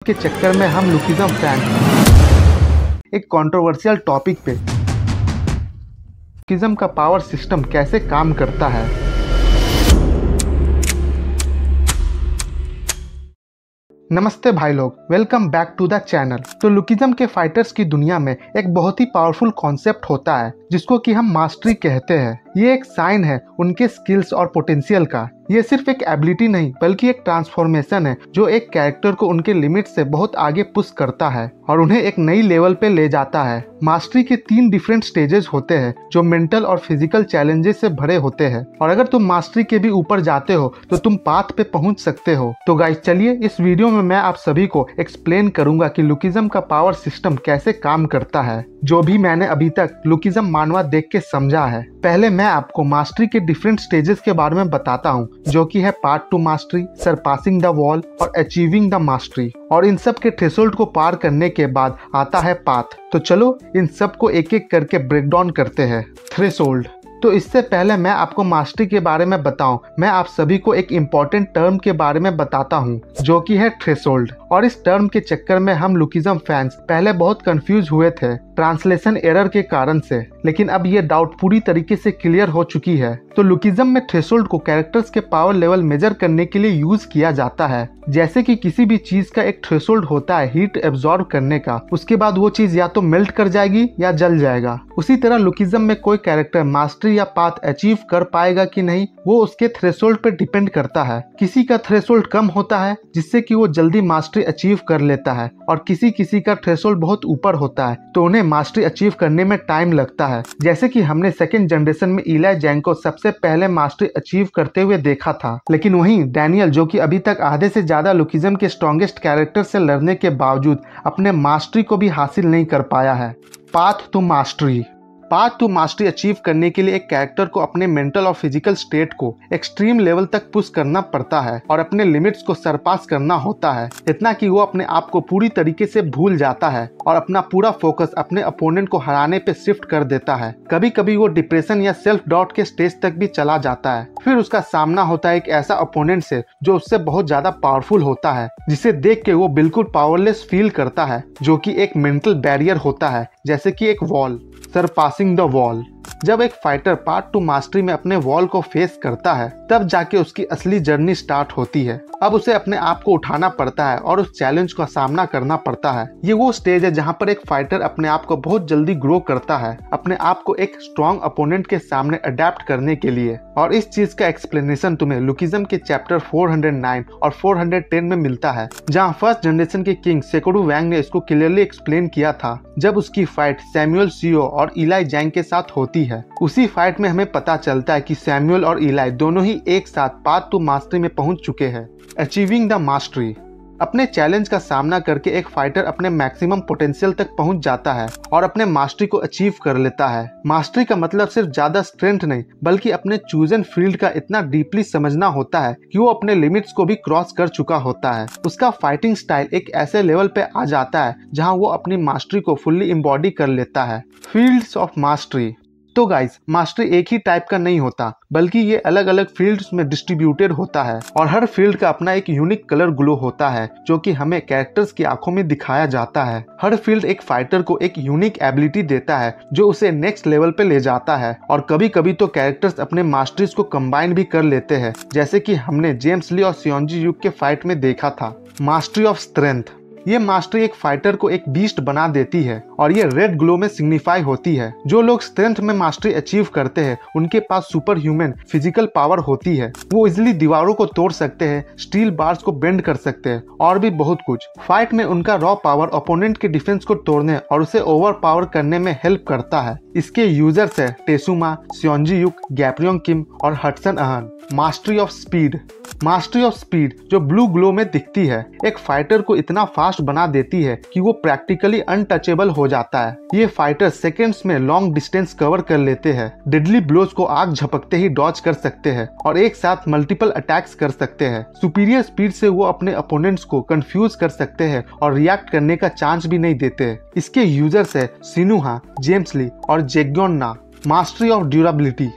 के चक्कर में हम लुकिज्म फैन एक कंट्रोवर्शियल टॉपिक पे लुकिज्म का पावर सिस्टम कैसे काम करता है। नमस्ते भाई लोग, welcome back to the channel. तो लुकिज्म के फाइटर्स की दुनिया में एक बहुत ही पावरफुल कॉन्सेप्ट होता है जिसको कि हम मास्टरी कहते हैं। ये एक साइन है उनके स्किल्स और पोटेंशियल का। ये सिर्फ एक एबिलिटी नहीं बल्कि एक ट्रांसफॉर्मेशन है जो एक कैरेक्टर को उनके लिमिट से बहुत आगे पुश करता है और उन्हें एक नई लेवल पे ले जाता है। मास्टरी के 3 डिफरेंट स्टेजेस होते हैं जो मेंटल और फिजिकल चैलेंजेस से भरे होते हैं और अगर तुम मास्टरी के भी ऊपर जाते हो तो तुम पाथ पे पहुंच सकते हो। तो गाइस चलिए इस वीडियो में मैं आप सभी को एक्सप्लेन करूंगा कि लुकिज्म का पावर सिस्टम कैसे काम करता है, जो भी मैंने अभी तक लुकिज्म मानवा देख के समझा है। पहले मैं आपको मास्टरी के डिफरेंट स्टेजेस के बारे में बताता हूँ, जो कि है part 2 mastery, surpassing the wall और अचीविंग द मास्टरी। और इन सब के थ्रेशोल्ड को पार करने के बाद आता है पाथ। तो चलो इन सब को एक एक करके ब्रेक डाउन करते हैं। थ्रेशोल्ड। तो इससे पहले मैं आपको मास्टरी के बारे में बताऊं, मैं आप सभी को एक इम्पॉर्टेंट टर्म के बारे में बताता हूं जो कि है थ्रेशोल्ड। और इस टर्म के चक्कर में हम लुकिज्म फैंस पहले बहुत कंफ्यूज हुए थे ट्रांसलेशन एरर के कारण से, लेकिन अब ये डाउट पूरी तरीके से क्लियर हो चुकी है। तो लुकिज्म में थ्रेशोल्ड को कैरेक्टर्स के पावर लेवल मेजर करने के लिए यूज किया जाता है। जैसे कि किसी भी चीज का एक थ्रेशोल्ड होता है हीट एब्जॉर्ब करने का, उसके बाद वो चीज या तो मेल्ट कर जाएगी या जल जाएगा। उसी तरह लुकिज्म में कोई कैरेक्टर मास्टरी या पाथ अचीव कर पाएगा कि नहीं वो उसके थ्रेशोल्ड पे डिपेंड करता है। किसी का थ्रेशोल्ड कम होता है जिससे कि वो जल्दी मास्टरी अचीव कर लेता है और किसी का थ्रेशोल्ड बहुत ऊपर होता है तो उन्हें मास्टरी अचीव करने में टाइम लगता है। जैसे कि हमने सेकंड जनरेशन में इलाई जैंग को सबसे पहले मास्टरी अचीव करते हुए देखा था, लेकिन वहीं डैनियल जो कि अभी तक आधे से ज्यादा लुकिज्म के स्ट्रॉन्गेस्ट कैरेक्टर से लड़ने के बावजूद अपने मास्टरी को भी हासिल नहीं कर पाया है। Path to mastery. Path to mastery achieve करने के लिए एक कैरेक्टर को अपने मेंटल और फिजिकल स्टेट को एक्सट्रीम लेवल तक पुश करना पड़ता है और अपने लिमिट्स को सरपास करना होता है, इतना कि वो अपने आप को पूरी तरीके से भूल जाता है और अपना पूरा फोकस अपने अपोनेंट को हराने पे शिफ्ट कर देता है। कभी कभी वो डिप्रेशन या सेल्फ डाउट के स्टेज तक भी चला जाता है। फिर उसका सामना होता है एक ऐसा अपोनेंट से जो उससे बहुत ज्यादा पावरफुल होता है, जिसे देख के वो बिल्कुल पावरलेस फील करता है, जो कि एक मेंटल बैरियर होता है जैसे कि एक वॉल। Surpassing the wall. जब एक फाइटर पार्ट 2 मास्टरी में अपने वॉल को फेस करता है तब जाके उसकी असली जर्नी स्टार्ट होती है। अब उसे अपने आप को उठाना पड़ता है और उस चैलेंज का सामना करना पड़ता है। ये वो स्टेज है जहाँ पर एक फाइटर अपने आप को बहुत जल्दी ग्रो करता है, अपने आप को एक स्ट्रॉन्ग अपोनेंट के सामने अडेप्ट करने के लिए। और इस चीज का एक्सप्लेनेशन तुम्हें लुकिज्म के चैप्टर 409 और 410 में मिलता है, जहाँ फर्स्ट जनरेशन के किंग सेकोडू वैंग ने इसको क्लियरली एक्सप्लेन किया था जब उसकी फाइट सैमुअल सीओ और इलाई जैंग के साथ होती है। उसी फाइट में हमें पता चलता है कि सैमुअल और इलाई दोनों ही एक साथ पाथ टू मास्टरी में पहुंच चुके हैं। Achieving the mastery. अपने चैलेंज का सामना करके एक फाइटर अपने मैक्सिमम पोटेंशियल तक पहुंच जाता है और अपने मास्टरी को अचीव कर लेता है। मास्टरी का मतलब सिर्फ ज्यादा स्ट्रेंथ नहीं बल्कि अपने चूजन फील्ड का इतना डीपली समझना होता है कि वो अपने लिमिट्स को भी क्रॉस कर चुका होता है। उसका फाइटिंग स्टाइल एक ऐसे लेवल पे आ जाता है जहां वो अपनी मास्टरी को फुल्ली एम्बॉडी कर लेता है। Fields of mastery. तो गाइस मास्टरी एक ही टाइप का नहीं होता बल्कि ये अलग अलग फील्ड्स में डिस्ट्रीब्यूटेड होता है और हर फील्ड का अपना एक यूनिक कलर ग्लो होता है जो कि हमें कैरेक्टर्स की आंखों में दिखाया जाता है। हर फील्ड एक फाइटर को एक यूनिक एबिलिटी देता है जो उसे नेक्स्ट लेवल पे ले जाता है और कभी कभी तो कैरेक्टर्स अपने मास्टरीज को कंबाइन भी कर लेते हैं, जैसे कि हमने जेम्स ली और सियोंजी युग के फाइट में देखा था। Mastery of strength. ये मास्टरी एक फाइटर को एक बीस्ट बना देती है और ये रेड ग्लो में सिग्निफाई होती है। जो लोग स्ट्रेंथ में मास्टरी अचीव करते हैं उनके पास सुपर ह्यूमन फिजिकल पावर होती है। वो इजिली दीवारों को तोड़ सकते हैं, स्टील बार्स को बेंड कर सकते हैं और भी बहुत कुछ। फाइट में उनका रॉ पावर ओपोनेंट के डिफेंस को तोड़ने और उसे ओवर पावर करने में हेल्प करता है। इसके यूजर्स है टेसुमा, सियोंजी युग, गैप्रियोंग किम और Hudson on. Mastery of speed. Mastery of speed जो ब्लू ग्लो में दिखती है एक फाइटर को इतना फास्ट बना देती है कि वो प्रैक्टिकली अनटचेबल हो जाता है। ये फाइटर सेकेंड्स में लॉन्ग डिस्टेंस कवर कर लेते हैं, डेडली ब्लोज को आग झपकते ही डॉज कर सकते हैं और एक साथ मल्टीपल अटैक्स कर सकते हैं। सुपीरियर स्पीड से वो अपने अपोनेंट्स को कंफ्यूज कर सकते हैं और रिएक्ट करने का चांस भी नहीं देते। इसके यूजर्स है सिनुहा, जेम्स ली और जेग्योन ना। Mastery of durability.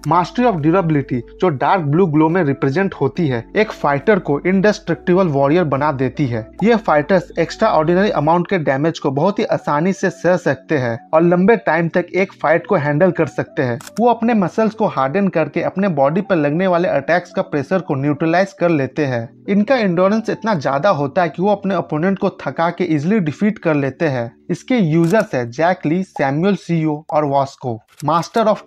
Mastery of durability जो डार्क ब्लू ग्लो में रिप्रेजेंट होती है, एक फाइटर को इंडेस्ट्रक्टिबल वॉरियर बना देती है। ये फाइटर्स एक्स्ट्रा ऑर्डिनरी अमाउंट के डैमेज को बहुत ही आसानी से सह सकते हैं और लंबे टाइम तक एक फाइट को हैंडल कर सकते हैं। वो अपने मसल्स को हार्डन करके अपने बॉडी पर लगने वाले अटैक्स का प्रेशर को न्यूट्रलाइज कर लेते हैं। इनका एंडोरेंस इतना ज्यादा होता है कि वो अपने ओपोनेंट को थका के इजिली डिफीट कर लेते हैं। इसके यूजर्स है जैक ली, सैमुअल सीओ और वास्को। मास्टर ऑफ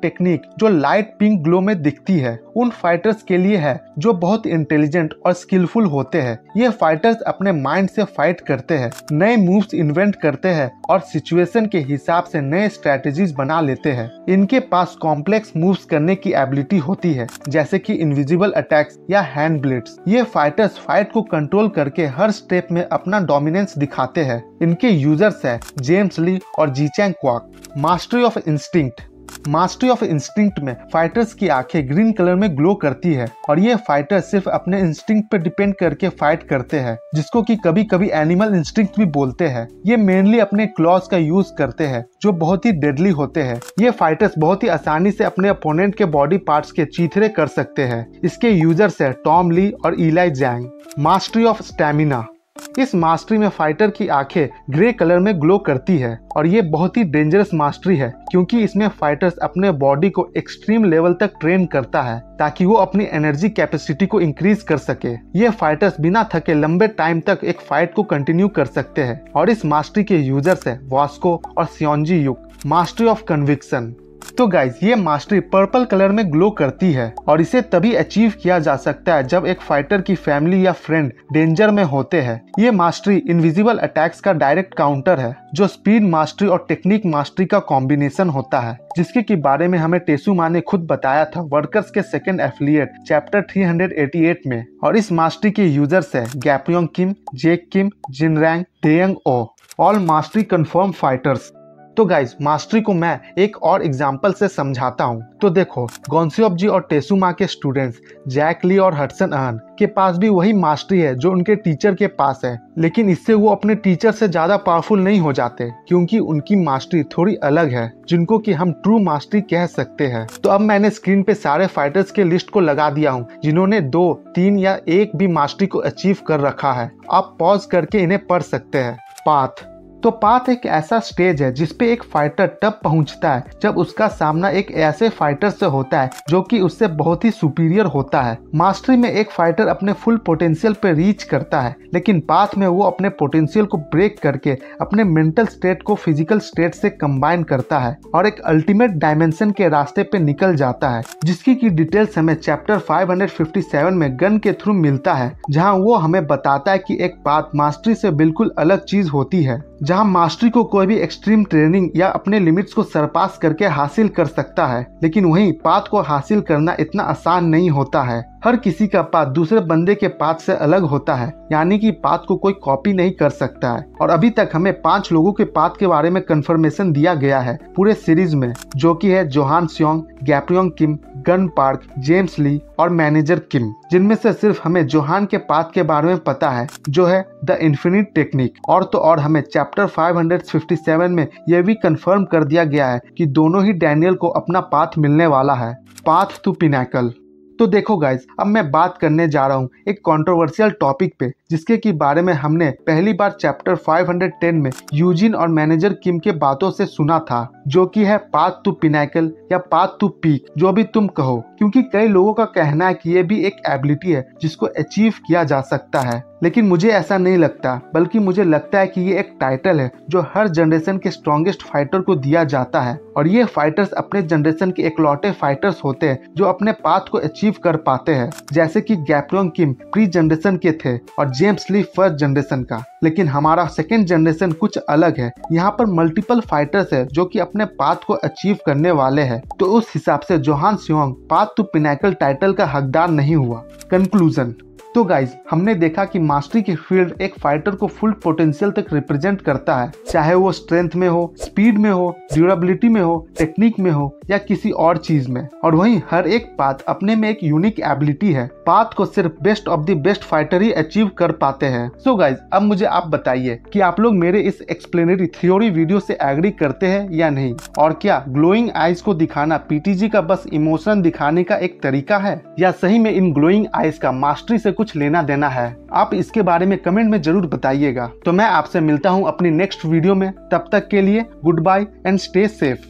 टेक्निक जो लाइट पिंक ग्लो में दिखती है उन फाइटर्स के लिए है जो बहुत इंटेलिजेंट और स्किलफुल होते हैं। ये फाइटर्स अपने माइंड से फाइट करते हैं, नए मूव्स इन्वेंट करते हैं और सिचुएशन के हिसाब से नए स्ट्रेटेजीज बना लेते हैं। इनके पास कॉम्प्लेक्स मूव्स करने की एबिलिटी होती है, जैसे कि इनविजिबल अटैक्स या हैंड ब्लेड्स। ये फाइटर्स फाइट को कंट्रोल करके हर स्टेप में अपना डोमिनेंस दिखाते हैं। इनके यूजर्स है जेम्स ली और जीचैंग क्वाक। मास्टरी ऑफ इंस्टिंक्ट में फाइटर्स की आंखें ग्रीन कलर में ग्लो करती है और ये फाइटर्स सिर्फ अपने इंस्टिंक्ट पर डिपेंड करके फाइट करते हैं, जिसको कि कभी कभी एनिमल इंस्टिंक्ट भी बोलते हैं। ये मेनली अपने क्लॉज का यूज करते हैं जो बहुत ही डेडली होते हैं। ये फाइटर्स बहुत ही आसानी से अपने अपोनेंट के बॉडी पार्ट्स के चीथड़े कर सकते हैं। इसके यूजर्स है टॉम ली और इलाई जैंग। मास्टरी ऑफ स्टैमिना, इस मास्टरी में फाइटर की आंखें ग्रे कलर में ग्लो करती है और ये बहुत ही डेंजरस मास्टरी है क्योंकि इसमें फाइटर्स अपने बॉडी को एक्सट्रीम लेवल तक ट्रेन करता है ताकि वो अपनी एनर्जी कैपेसिटी को इंक्रीज कर सके। ये फाइटर्स बिना थके लंबे टाइम तक एक फाइट को कंटिन्यू कर सकते हैं और इस मास्टरी के यूजर्स है वास्को और सियोंजी युक। मास्टरी ऑफ कन्विक्शन, तो गाइज ये मास्टरी पर्पल कलर में ग्लो करती है और इसे तभी अचीव किया जा सकता है जब एक फाइटर की फैमिली या फ्रेंड डेंजर में होते हैं। ये मास्टरी इनविजिबल अटैक्स का डायरेक्ट काउंटर है जो स्पीड मास्टरी और टेक्निक मास्टरी का कॉम्बिनेशन होता है, जिसके की बारे में हमें टेसुमा ने खुद बताया था वर्कर्स के सेकंड एफिलिएट चैप्टर 388 में। और इस मास्टरी के यूजर्स है गैप्योंग किम, जेक किम, जिनरैंग, डेयंग ओ, ऑल मास्टरी कंफर्म फाइटर्स। तो गाइज मास्टरी को मैं एक और एग्जांपल से समझाता हूँ। तो देखो गोंसियोब जी और टेसुमा के स्टूडेंट्स जैक ली और हडसन अहन के पास भी वही मास्टरी है जो उनके टीचर के पास है, लेकिन इससे वो अपने टीचर से ज्यादा पावरफुल नहीं हो जाते क्योंकि उनकी मास्टरी थोड़ी अलग है जिनको कि हम ट्रू मास्टरी कह सकते हैं। तो अब मैंने स्क्रीन पे सारे फाइटर्स के लिस्ट को लगा दिया हूँ जिन्होंने 2, 3 या 1 भी मास्टरी को अचीव कर रखा है। आप पॉज करके इन्हें पढ़ सकते हैं। पाथ, तो पाथ एक ऐसा स्टेज है जिसपे एक फाइटर तब पहुंचता है जब उसका सामना एक ऐसे फाइटर से होता है जो कि उससे बहुत ही सुपीरियर होता है। मास्टरी में एक फाइटर अपने फुल पोटेंशियल पे रीच करता है, लेकिन पाथ में वो अपने पोटेंशियल को ब्रेक करके अपने मेंटल स्टेट को फिजिकल स्टेट से कंबाइन करता है और एक अल्टीमेट डायमेंशन के रास्ते पे निकल जाता है, जिसकी की डिटेल्स हमें चैप्टर 557 में गन के थ्रू मिलता है, जहाँ वो हमें बताता है कि एक पाथ मास्टरी से बिल्कुल अलग चीज होती है, जहां मास्टरी को कोई भी एक्सट्रीम ट्रेनिंग या अपने लिमिट्स को सरपास करके हासिल कर सकता है, लेकिन वहीं पाथ को हासिल करना इतना आसान नहीं होता है। हर किसी का पाथ दूसरे बंदे के पाथ से अलग होता है, यानी कि पाथ को कोई कॉपी नहीं कर सकता है। और अभी तक हमें 5 लोगों के पाथ के बारे में कंफर्मेशन दिया गया है पूरे सीरीज में, जो कि है जोहान स्योंग, गैप्योंग किम, गन पार्क, जेम्स ली और मैनेजर किम, जिनमें से सिर्फ हमें जोहान के पाथ के बारे में पता है जो है द इन्फिनिट टेक्निक। और तो और हमें चैप्टर 557 में यह भी कंफर्म कर दिया गया है कि दोनों ही डैनियल को अपना पाथ मिलने वाला है, पाथ टू पिनाकल। तो देखो गाइज, अब मैं बात करने जा रहा हूँ एक कंट्रोवर्शियल टॉपिक पे, जिसके की बारे में हमने पहली बार चैप्टर 510 में यूजिन और मैनेजर किम के बातों से सुना था, जो कि है पाथ टू पिनाकल या पाथ टू पीक, जो भी तुम कहो, क्योंकि कई लोगों का कहना है कि ये भी एक एबिलिटी है जिसको अचीव किया जा सकता है। लेकिन मुझे ऐसा नहीं लगता, बल्कि मुझे लगता है कि ये एक टाइटल है जो हर जनरेशन के स्ट्रॉन्गेस्ट फाइटर को दिया जाता है, और ये फाइटर्स अपने जनरेशन के इकलौते फाइटर्स होते हैं जो अपने पाथ को अचीव कर पाते हैं, जैसे कि गैप्योंग किम प्री जनरेशन के थे और जेम्स ली फर्स्ट जनरेशन का। लेकिन हमारा सेकेंड जनरेशन कुछ अलग है, यहाँ पर मल्टीपल फाइटर्स है जो कि अपने पाथ को अचीव करने वाले हैं। तो उस हिसाब से जोहान स्योंग पाथ टू पिनाकल टाइटल का हकदार नहीं हुआ। कंक्लूजन, तो गाइज हमने देखा कि मास्टरी की फील्ड एक फाइटर को फुल पोटेंशियल तक रिप्रेजेंट करता है, चाहे वो स्ट्रेंथ में हो, स्पीड में हो, ड्यूरेबिलिटी में हो, टेक्निक में हो या किसी और चीज में। और वहीं हर एक पाथ अपने में एक यूनिक एबिलिटी है। पाथ को सिर्फ best of the best fighter he achieve कर पाते हैं। सो गाइज अब मुझे आप बताइए कि आप लोग मेरे इस एक्सप्लेनरी थ्योरी वीडियो से एग्री करते हैं या नहीं, और क्या ग्लोइंग आइज को दिखाना पीटीजी का बस इमोशन दिखाने का एक तरीका है, या सही में इन ग्लोइंग आइज का मास्टरी से कुछ लेना देना है? आप इसके बारे में कमेंट में जरूर बताइएगा। तो मैं आपसे मिलता हूँ अपनी नेक्स्ट वीडियो में, तब तक के लिए good bye and stay safe.